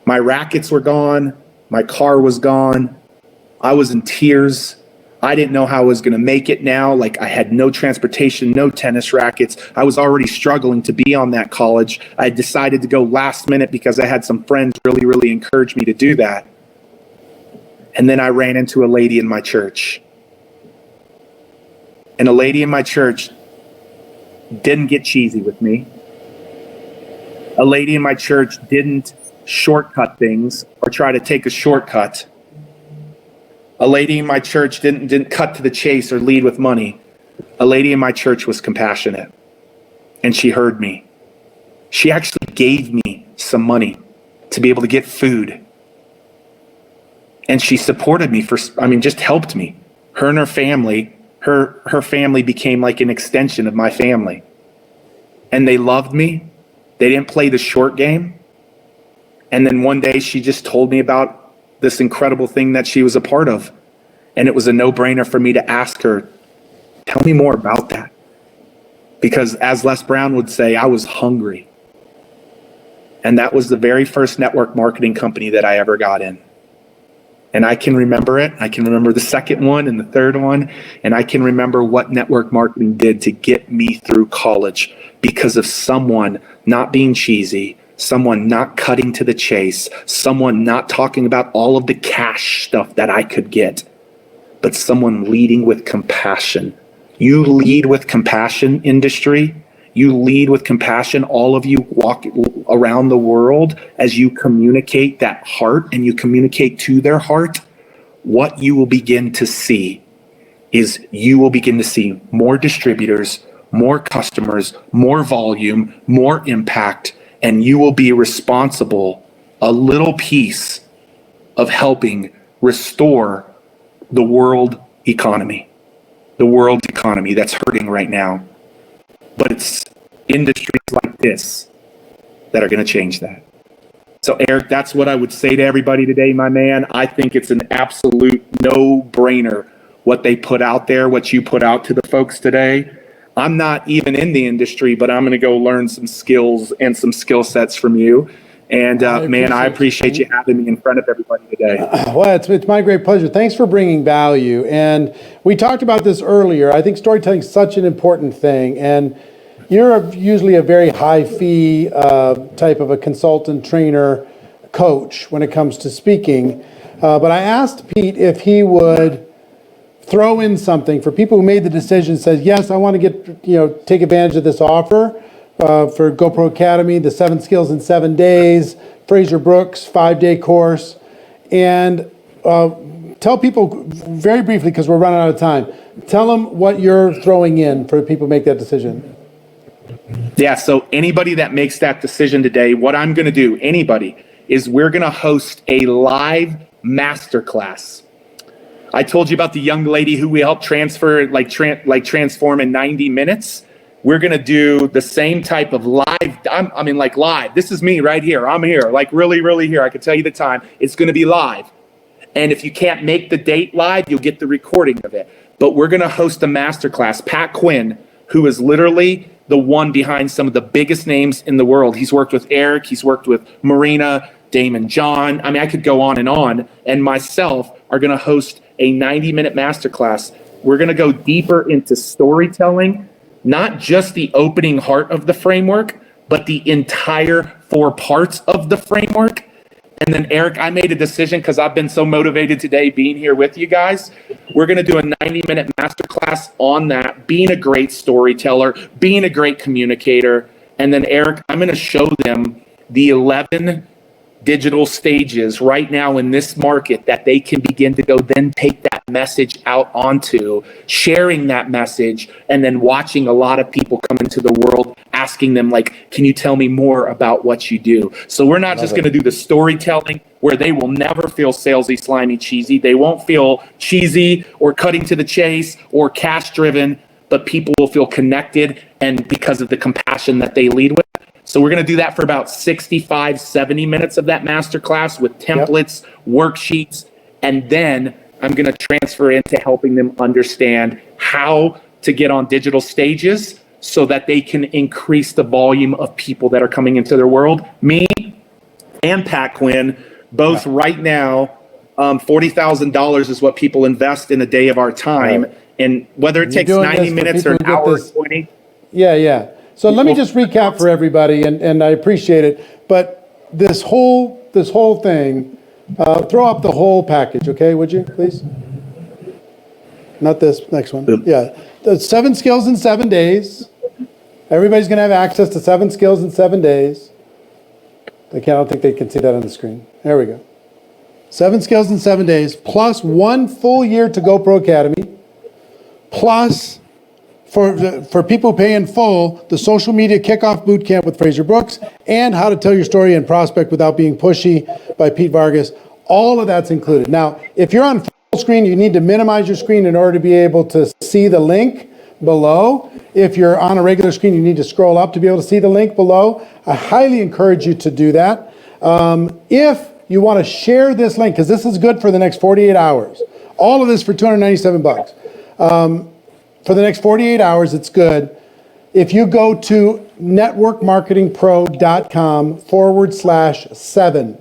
My rackets were gone. My car was gone. I was in tears. I didn't know how I was going to make it now. Like, I had no transportation, no tennis rackets. I was already struggling to be on that college. I decided to go last minute because I had some friends really, really encourage me to do that. And then I ran into a lady in my church. And a lady in my church didn't get cheesy with me. A lady in my church didn't shortcut things or try to take a shortcut. A lady in my church didn't cut to the chase or lead with money. A lady in my church was compassionate, and she heard me. She actually gave me some money to be able to get food. And she supported me just helped me. Her and her family, her family became like an extension of my family. And they loved me. They didn't play the short game. And then one day she just told me about this incredible thing that she was a part of. And it was a no-brainer for me to ask her, tell me more about that. Because as Les Brown would say, I was hungry. And that was the very first network marketing company that I ever got in. And I can remember it. I can remember the second one and the third one. And I can remember what network marketing did to get me through college because of someone not being cheesy, someone not cutting to the chase, someone not talking about all of the cash stuff that I could get, but someone leading with compassion. You lead with compassion, industry. You lead with compassion. All of you walk around the world as you communicate that heart and you communicate to their heart. What you will begin to see is you will begin to see more distributors, more customers, more volume, more impact, and you will be responsible, a little piece of helping restore the world economy that's hurting right now. But it's industries like this that are going to change that. So Eric, that's what I would say to everybody today, my man. I think it's an absolute no-brainer what they put out there, what you put out to the folks today. I'm not even in the industry, but I'm going to go learn some skills and some skill sets from you. And I appreciate you having me in front of everybody today. Well, it's my great pleasure. Thanks for bringing value. And we talked about this earlier. I think storytelling is such an important thing. And you're usually a very high fee type of a consultant, trainer, coach when it comes to speaking. But I asked Pete if he would throw in something for people who made the decision, says, yes, I want to take advantage of this offer for GoPro Academy, the 7 skills in 7 days, Fraser Brooks 5-day course. And tell people very briefly, because we're running out of time, tell them what you're throwing in for people who make that decision. Yeah, so anybody that makes that decision today, what I'm going to do, anybody, is we're going to host a live masterclass. I told you about the young lady who we helped transfer, transform in 90 minutes. We're going to do the same type of live. Live. This is me right here. I'm here, like really, really here. I can tell you the time. It's going to be live. And if you can't make the date live, you'll get the recording of it. But we're going to host a masterclass. Pat Quinn, who is literally the one behind some of the biggest names in the world. He's worked with Eric. He's worked with Marina, Damon John. I mean, I could go on, and myself are going to host a 90-minute masterclass. We're going to go deeper into storytelling, not just the opening heart of the framework, but the entire 4 parts of the framework. And then, Eric, I made a decision because I've been so motivated today being here with you guys. We're going to do a 90-minute masterclass on that, being a great storyteller, being a great communicator. And then, Eric, I'm going to show them the 11 digital stages right now in this market that they can begin to go then take that message out onto, sharing that message, and then watching a lot of people come into the world asking them, like, can you tell me more about what you do? So we're not just going to do the storytelling where they will never feel salesy, slimy, cheesy. They won't feel cheesy or cutting to the chase or cash driven, but people will feel connected and because of the compassion that they lead with. So we're going to do that for about 65, 70 minutes of that masterclass with templates, worksheets, and then I'm going to transfer into helping them understand how to get on digital stages so that they can increase the volume of people that are coming into their world. Me and Pat Quinn, both right now, $40,000 is what people invest in a day of our time. Right. And whether it takes 90 minutes or an hour or 20. Yeah. So let me just recap for everybody, and I appreciate it. But this whole thing, throw up the whole package, okay? Would you, please? Not this next one. Yeah, the 7 skills in 7 days. Everybody's going to have access to 7 skills in 7 days. I don't think they can see that on the screen. There we go. 7 skills in 7 days, plus 1 full year to GoPro Academy, plus. For people who pay in full, the social media kickoff boot camp with Fraser Brooks and how to tell your story and prospect without being pushy by Pete Vargas. All of that's included. Now, if you're on full screen, you need to minimize your screen in order to be able to see the link below. If you're on a regular screen, you need to scroll up to be able to see the link below. I highly encourage you to do that. If you want to share this link, because this is good for the next 48 hours, all of this for $297. For the next 48 hours, it's good. If you go to networkmarketingpro.com/7,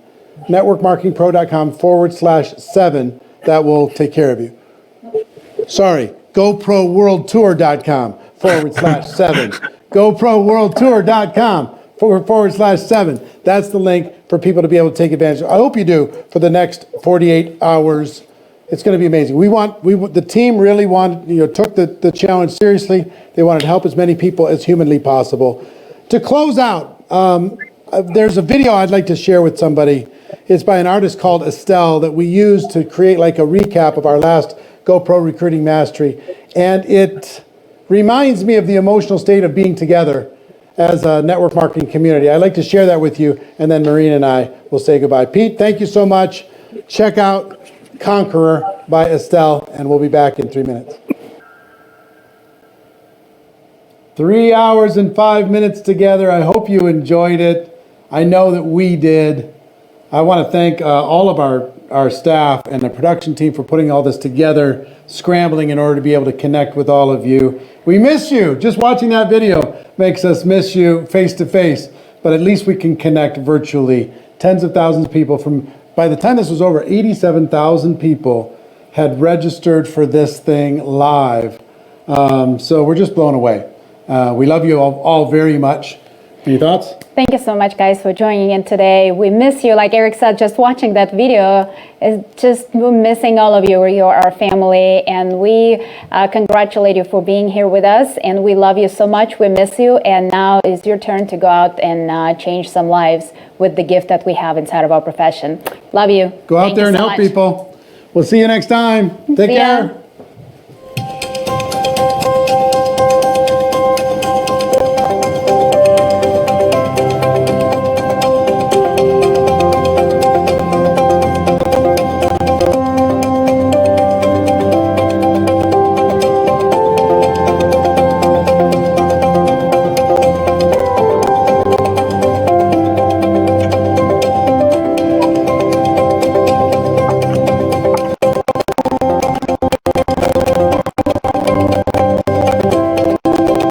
networkmarketingpro.com/7, that will take care of you. Sorry, GoProWorldTour.com/7, GoProWorldTour.com/7. That's the link for people to be able to take advantage of. I hope you do for the next 48 hours. It's going to be amazing. The team really took the challenge seriously. They wanted to help as many people as humanly possible. To close out, there's a video I'd like to share with somebody. It's by an artist called Estelle that we used to create like a recap of our last GoPro Recruiting Mastery. And it reminds me of the emotional state of being together as a network marketing community. I'd like to share that with you, and then Marina and I will say goodbye. Pete, thank you so much. Check out Conqueror by Estelle, and we'll be back in 3 minutes. 3 hours and 5 minutes together. I hope you enjoyed it. I know that we did. I want to thank all of our staff and the production team for putting all this together, scrambling in order to be able to connect with all of you. We miss you. Just watching that video makes us miss you face to face, but at least we can connect virtually. Tens of thousands of people by the time this was over, 87,000 people had registered for this thing live. So we're just blown away. We love you all very much. Any thoughts? Thank you so much, guys, for joining in today. We miss you. Like Eric said, just watching that video, we're missing all of you. You're our family, and we congratulate you for being here with us, and we love you so much. We miss you, and now it's your turn to go out and change some lives with the gift that we have inside of our profession. Love you. Go out there and help people. We'll see you next time. Take care.